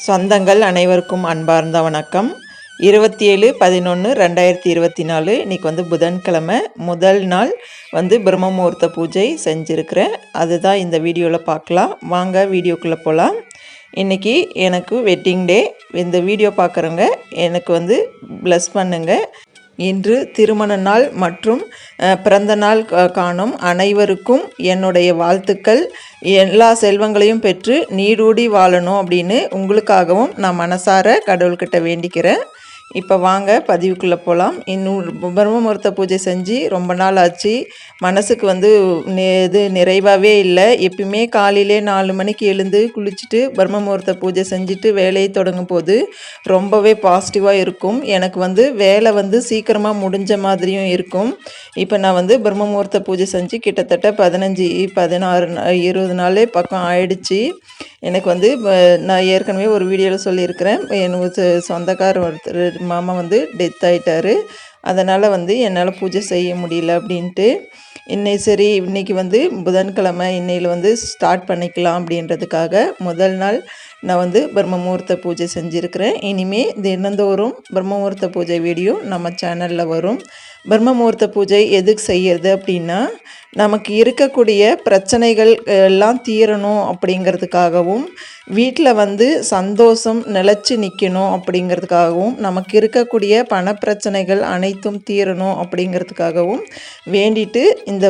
சொந்தங்கள் அனைவருக்கும் அன்பார்ந்த வணக்கம். 27/11/2024 இன்றைக்கி புதன்கிழமை முதல் நாள் பிரம்ம முகூர்த்த பூஜை செஞ்சுருக்கிறேன். அதுதான் இந்த வீடியோவில் பார்க்கலாம். வாங்க வீடியோக்குள்ளே போகலாம். இன்றைக்கி எனக்கு வெட்டிங் டே. இந்த வீடியோ பார்க்குறவங்க எனக்கு ப்ளஸ் பண்ணுங்கள். இன்று திருமண நாள் மற்றும் பிறந்த நாள் காணும் அனைவருக்கும் என்னுடைய வாழ்த்துக்கள். எல்லா செல்வங்களையும் பெற்று நீடூடி வாழணும் அப்படின்னு உங்களுக்காகவும் நான் மனசார கடவுள்கிட்ட வேண்டிக்கிறேன். இப்போ வாங்க பதிவுக்குள்ளே போகலாம். இன்னும் பிரம்ம முகூர்த்த பூஜை செஞ்சு ரொம்ப நாள் ஆச்சு. மனசுக்கு இது நிறைவாகவே இல்லை. எப்பயுமே காலையிலே 4 மணிக்கு எழுந்து குளிச்சுட்டு பிரம்ம முகூர்த்த பூஜை செஞ்சுட்டு வேலையை தொடங்கும் போது ரொம்பவே பாசிட்டிவாக இருக்கும். எனக்கு வேலை சீக்கிரமாக முடிஞ்ச மாதிரியும் இருக்கும். இப்போ நான் பிரம்ம முகூர்த்த பூஜை செஞ்சு கிட்டத்தட்ட 15, 16, 20 நாளே பக்கம் ஆயிடுச்சு. எனக்கு நான் ஏற்கனவே ஒரு வீடியோவில் சொல்லியிருக்கிறேன். எனக்கு சொந்தக்காரர் ஒருத்தர் மாமா டெத் ஆகிட்டார். அதனால் என்னால் பூஜை செய்ய முடியல அப்படின்ட்டு சரி இன்றைக்கி புதன்கிழமை இன்னையில் ஸ்டார்ட் பண்ணிக்கலாம் அப்படின்றதுக்காக முதல் நாள் நான் பிரம்ம முகூர்த்த பூஜை செஞ்சுருக்கிறேன். இனிமேல் தினந்தோறும் பிரம்ம முகூர்த்த பூஜை வீடியோ நம்ம சேனலில் வரும். பிரம்ம முகூர்த்த பூஜை எதுக்கு செய்கிறது அப்படின்னா, நமக்கு இருக்கக்கூடிய பிரச்சனைகள் எல்லாம் தீரணும் அப்படிங்கிறதுக்காகவும், வீட்டில் சந்தோஷம் நிலச்சி நிற்கணும் அப்படிங்கிறதுக்காகவும், நமக்கு இருக்கக்கூடிய பணப்பிரச்சனைகள் அனைத்தும் தீரணும் அப்படிங்கிறதுக்காகவும் வேண்டிட்டு இந்த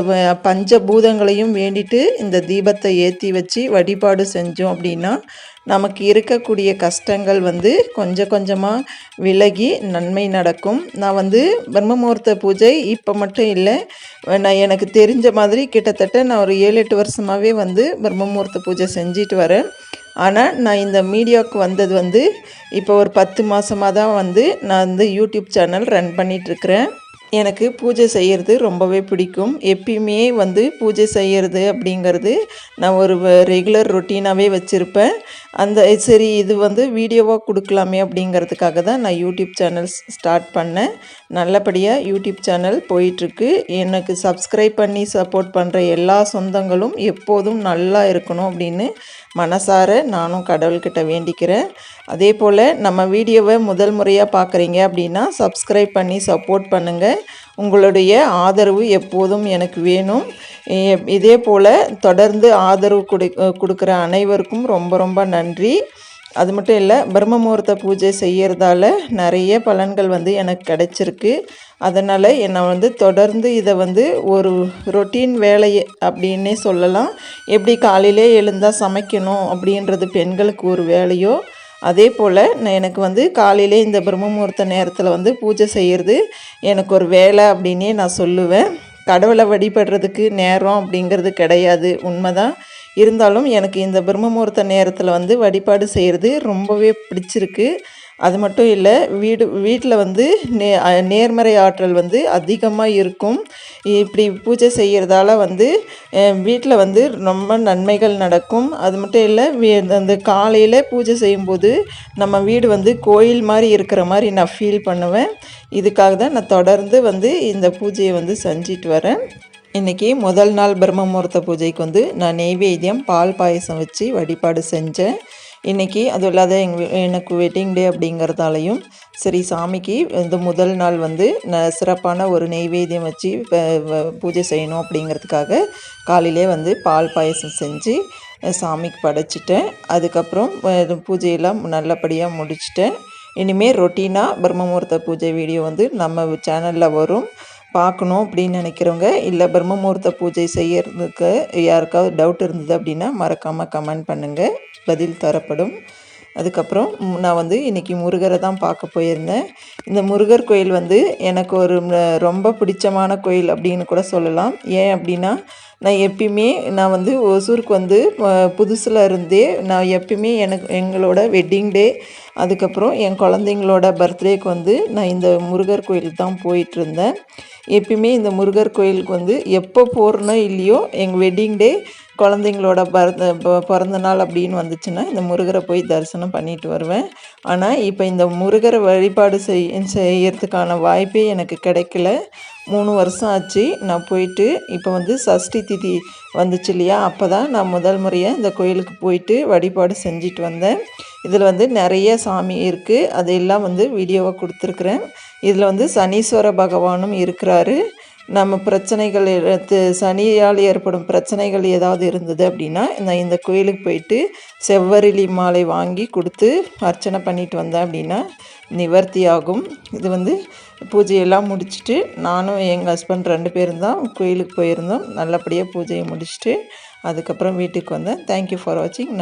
பஞ்சபூதங்களையும் வேண்டிட்டு இந்த தீபத்தை ஏற்றி வச்சு வழிபாடு செஞ்சோம் அப்படின்னா நமக்கு இருக்கக்கூடிய கஷ்டங்கள் கொஞ்சம் கொஞ்சமாக விலகி நன்மை நடக்கும். நான் பிரம்ம முகூர்த்த பூஜை இப்போ மட்டும் இல்லை, நான் எனக்கு தெரிஞ்ச மாதிரி கிட்டத்தட்ட நான் ஒரு 7-8 வருஷமாகவே பிரம்ம முகூர்த்த பூஜை செஞ்சிட்டு வரேன். ஆனால் நான் இந்த மீடியாவுக்கு வந்தது இப்போ ஒரு 10 மாதமாக தான் நான் யூடியூப் சேனல் ரன் பண்ணிகிட்ருக்கிறேன். எனக்கு பூஜை செய்கிறது ரொம்பவே பிடிக்கும். எப்பயுமே பூஜை செய்கிறது அப்படிங்கிறது நான் ஒரு ரெகுலர் ரொட்டீனாகவே வச்சுருப்பேன். சரி இது வீடியோவாக கொடுக்கலாமே அப்படிங்கிறதுக்காக தான் நான் யூடியூப் சேனல் ஸ்டார்ட் பண்ணேன். நல்லபடியாக யூடியூப் சேனல் போயிட்டுருக்கு. எனக்கு சப்ஸ்கிரைப் பண்ணி சப்போர்ட் பண்ணுற எல்லா சொந்தங்களும் எப்போதும் நல்லா இருக்கணும் அப்படின்னு மனசார நானும் கடவுள்கிட்ட வேண்டிக்கிறேன். அதே போல் நம்ம வீடியோவை முதல் முறையாக பார்க்குறீங்க அப்படின்னா சப்ஸ்கிரைப் பண்ணி சப்போர்ட் பண்ணுங்கள். உங்களுடைய ஆதரவு எப்போதும் எனக்கு வேணும். இதே போல் தொடர்ந்து ஆதரவு கொடுக்குற அனைவருக்கும் ரொம்ப ரொம்ப நன்றி. அது மட்டும் இல்லை, பிரம்ம முகூர்த்த பூஜை செய்கிறதால நிறைய பலன்கள் எனக்கு கிடச்சிருக்கு. அதனால் என்னை தொடர்ந்து இதை ஒரு ரொட்டீன் வேலை அப்படின்னே சொல்லலாம். எப்படி காலையிலே எழுந்தால் சமைக்கணும் அப்படின்றது பெண்களுக்கு ஒரு வேலையோ, அதே போல் எனக்கு காலையிலே இந்த பிரம்ம முகூர்த்த நேரத்தில் பூஜை செய்கிறது எனக்கு ஒரு வேலை அப்படின்னே நான் சொல்லுவேன். கடவுளை வழிபடுறதுக்கு நேரம் அப்படிங்கிறது கிடையாது, உண்மைதான். இருந்தாலும் எனக்கு இந்த பிரம்ம முகூர்த்த நேரத்தில் வழிபாடு செய்கிறது ரொம்பவே பிடிச்சிருக்கு. அது மட்டும் இல்லை, வீட்டில் நேர்மறை ஆற்றல் அதிகமாக இருக்கும். இப்படி பூஜை செய்கிறதால வீட்டில் ரொம்ப நன்மைகள் நடக்கும். அது மட்டும் இல்லை, அந்த காலையில் பூஜை செய்யும்போது நம்ம வீடு கோயில் மாதிரி இருக்கிற மாதிரி நான் ஃபீல் பண்ணுவேன். இதுக்காக தான் நான் தொடர்ந்து இந்த பூஜையை செஞ்சிட்டு வரேன். இன்றைக்கி முதல் நாள் பிரம்ம முகூர்த்த பூஜைக்கு நான் நெய்வேத்தியம் பால் பாயசம் வச்சு வழிபாடு செஞ்சேன். இன்றைக்கி அதுவும் இல்லாத எனக்கு வெட்டிங் டே அப்படிங்கிறதாலையும் சரி சாமிக்கு முதல் நாள் நான் சிறப்பான ஒரு நெய்வேத்தியம் வச்சு பூஜை செய்யணும் அப்படிங்கிறதுக்காக காலையிலே பால் பாயசம் செஞ்சு சாமிக்கு படைச்சிட்டேன். அதுக்கப்புறம் பூஜையெல்லாம் நல்லபடியாக முடிச்சிட்டேன். இனிமேல் ரொட்டீனாக பிரம்ம முகூர்த்த பூஜை வீடியோ நம்ம சேனலில் வரும். பார்க்கணும் அப்படின்னு நினைக்கிறவங்க, இல்லை பிரம்ம முகூர்த்த பூஜை செய்கிறதுக்கு யாருக்காவது டவுட் இருந்தது அப்படின்னா மறக்காமல் கமெண்ட் பண்ணுங்கள், பதில் தரப்படும். அதுக்கப்புறம் நான் இன்றைக்கி முருகரை தான் பார்க்க போயிருந்தேன். இந்த முருகர் கோயில் எனக்கு ஒரு ரொம்ப பிடிச்சமான கோயில் அப்படின்னு கூட சொல்லலாம். ஏன் அப்படின்னா, நான் எப்பயுமே நான் ஒசூருக்கு புதுசில் இருந்தே நான் எப்பயுமே எங்களோட வெட்டிங் டே, அதுக்கப்புறம் என் குழந்தைங்களோட பர்த்டேக்கு நான் இந்த முருகர் கோயிலுக்கு தான் போயிட்டுருந்தேன். எப்பயுமே இந்த முருகர் கோயிலுக்கு எப்போ போகிறனோ இல்லையோ, எங்கள் வெட்டிங் டே, குழந்தைங்களோட பிறந்த நாள் அப்படின்னு வந்துச்சுன்னா இந்த முருகரை போய் தரிசனம் பண்ணிட்டு வருவேன். ஆனால் இப்போ இந்த முருகரை வழிபாடு செய்யறதுக்கான வாய்ப்பே எனக்கு கிடைக்கல. 3 வருஷம் ஆச்சு நான் போயிட்டு. இப்போ சஷ்டி திதி வந்துச்சு இல்லையா, அப்போ தான் நான் முதல் முறையாக இந்த கோயிலுக்கு போயிட்டு வழிபாடு செஞ்சுட்டு வந்தேன். இதில் வந்து நிறைய சாமி இருக்குது, அதையெல்லாம் வந்து வீடியோவாக கொடுத்துருக்குறேன். இதில் வந்து சனீஸ்வர பகவானும் இருக்கிறாரு. நம்ம பிரச்சனைகள் சனியால் ஏற்படும் பிரச்சனைகள் ஏதாவது இருந்தது அப்படின்னா நான் இந்த கோயிலுக்கு போயிட்டு செவ்வரளி மாலை வாங்கி கொடுத்து அர்ச்சனை பண்ணிட்டு வந்தேன் அப்படின்னா நிவர்த்தி ஆகும். இது வந்து பூஜையெல்லாம் முடிச்சுட்டு நானும் எங்கள் ஹஸ்பண்ட் 2 பேரும் தான் கோயிலுக்கு போயிருந்தோம். நல்லபடியாக பூஜையை முடிச்சுட்டு அதுக்கப்புறம் வீட்டுக்கு வந்தேன். தேங்க்யூ ஃபார் வாட்சிங்.